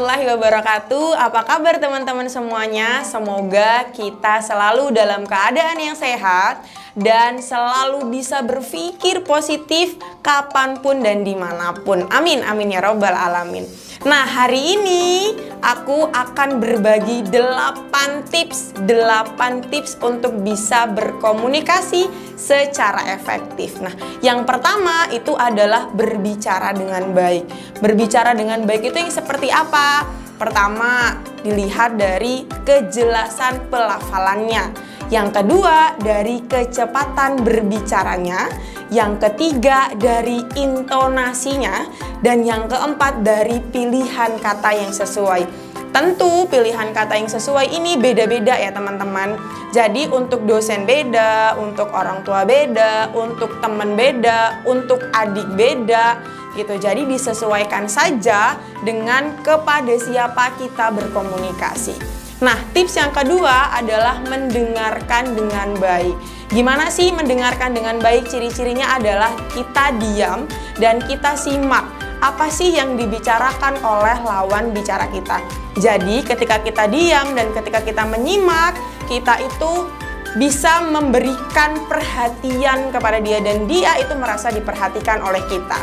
warahmatullahi wabarakatuh. Apa kabar teman-teman semuanya? Semoga kita selalu dalam keadaan yang sehat dan selalu bisa berpikir positif kapanpun dan dimanapun. Amin, amin ya robbal alamin. Nah, hari ini aku akan berbagi 8 tips untuk bisa berkomunikasi secara efektif. Nah, yang pertama itu adalah berbicara dengan baik. Berbicara dengan baik itu yang seperti apa? Pertama, dilihat dari kejelasan pelafalannya. Yang kedua, dari kecepatan berbicaranya. Yang ketiga, dari intonasinya. Dan yang keempat, dari pilihan kata yang sesuai. Tentu pilihan kata yang sesuai ini beda-beda ya teman-teman. Jadi untuk dosen beda, untuk orang tua beda, untuk teman beda, untuk adik beda gitu. Jadi disesuaikan saja dengan kepada siapa kita berkomunikasi. Nah, tips yang kedua adalah mendengarkan dengan baik. Gimana sih mendengarkan dengan baik? Ciri-cirinya adalah kita diam dan kita simak apa sih yang dibicarakan oleh lawan bicara kita. Jadi ketika kita diam dan ketika kita menyimak, kita itu bisa memberikan perhatian kepada dia dan dia itu merasa diperhatikan oleh kita.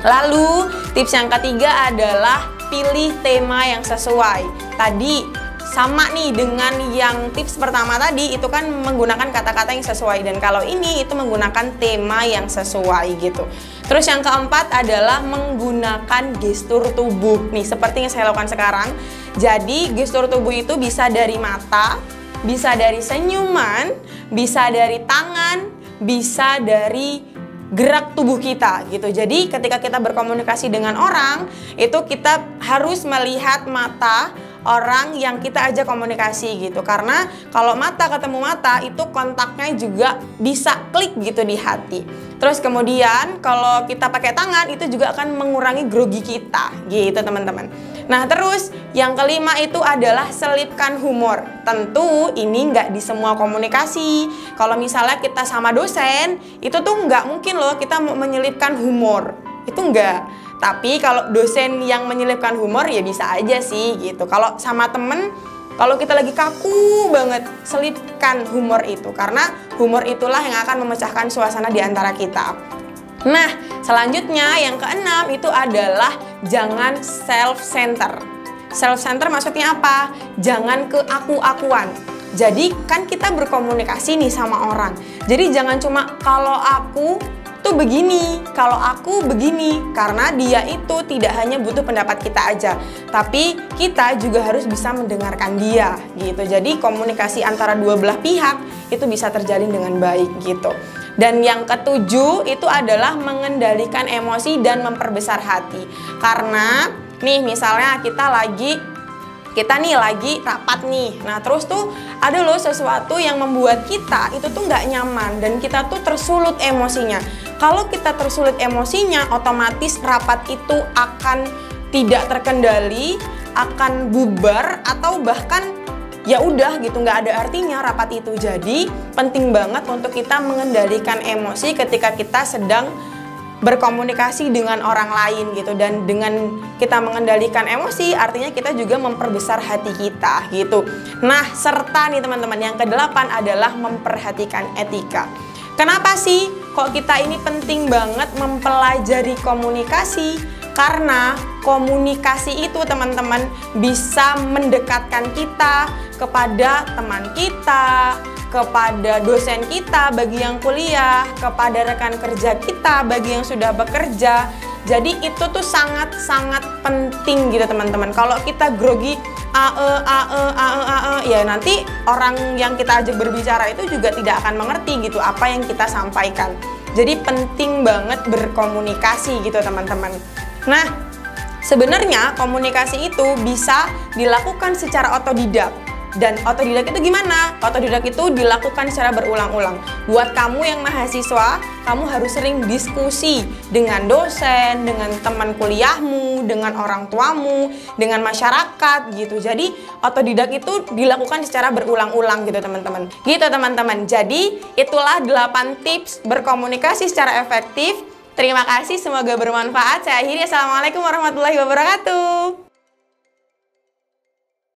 Lalu tips yang ketiga adalah pilih tema yang sesuai. Tadi sama nih dengan yang tips pertama tadi, itu kan menggunakan kata-kata yang sesuai, dan kalau ini itu menggunakan tema yang sesuai gitu. Terus yang keempat adalah menggunakan gestur tubuh. Nih seperti yang saya lakukan sekarang. Jadi gestur tubuh itu bisa dari mata, bisa dari senyuman, bisa dari tangan, bisa dari gerak tubuh kita gitu. Jadi ketika kita berkomunikasi dengan orang, itu kita harus melihat mata orang yang kita ajak komunikasi gitu. Karena kalau mata ketemu mata itu kontaknya juga bisa klik gitu di hati. Terus kemudian kalau kita pakai tangan itu juga akan mengurangi grogi kita gitu teman-teman. Nah terus yang kelima itu adalah selipkan humor. Tentu ini nggak di semua komunikasi. Kalau misalnya kita sama dosen, itu tuh nggak mungkin loh kita mau menyelipkan humor. Itu nggak. Tapi kalau dosen yang menyelipkan humor ya bisa aja sih gitu. Kalau sama temen, kalau kita lagi kaku banget, selipkan humor itu. Karena humor itulah yang akan memecahkan suasana di antara kita. Nah, selanjutnya yang keenam itu adalah jangan self-center. Self-center maksudnya apa? Jangan keaku-akuan. Jadi kan kita berkomunikasi nih sama orang. Jadi jangan cuma kalau aku tuh begini, kalau aku begini, karena dia itu tidak hanya butuh pendapat kita aja, tapi kita juga harus bisa mendengarkan dia gitu. Jadi komunikasi antara dua belah pihak itu bisa terjalin dengan baik gitu. Dan yang ketujuh itu adalah mengendalikan emosi dan memperbesar hati. Karena nih misalnya kita nih lagi rapat nih. Nah terus tuh ada loh sesuatu yang membuat kita itu tuh nggak nyaman dan kita tuh tersulut emosinya. Kalau kita tersulut emosinya, otomatis rapat itu akan tidak terkendali, akan bubar atau bahkan ya udah gitu, nggak ada artinya rapat itu. Jadi penting banget untuk kita mengendalikan emosi ketika kita sedang berkomunikasi dengan orang lain gitu. Dan dengan kita mengendalikan emosi artinya kita juga memperbesar hati kita gitu. Nah serta nih teman-teman, yang kedelapan adalah memperhatikan etika. Kenapa sih kok kita ini penting banget mempelajari komunikasi? Karena komunikasi itu teman-teman bisa mendekatkan kita kepada teman kita, kepada dosen kita bagi yang kuliah, kepada rekan kerja kita bagi yang sudah bekerja. Jadi itu tuh sangat-sangat penting gitu teman-teman. Kalau kita grogi ya nanti orang yang kita ajak berbicara itu juga tidak akan mengerti gitu apa yang kita sampaikan. Jadi penting banget berkomunikasi gitu teman-teman. Nah, sebenarnya komunikasi itu bisa dilakukan secara otodidak. Dan otodidak itu gimana? Otodidak itu dilakukan secara berulang-ulang. Buat kamu yang mahasiswa, kamu harus sering diskusi dengan dosen, dengan teman kuliahmu, dengan orang tuamu, dengan masyarakat gitu. Jadi otodidak itu dilakukan secara berulang-ulang gitu teman-teman. Gitu teman-teman. Jadi itulah 8 tips berkomunikasi secara efektif. Terima kasih, semoga bermanfaat. Saya akhiri. Assalamualaikum warahmatullahi wabarakatuh.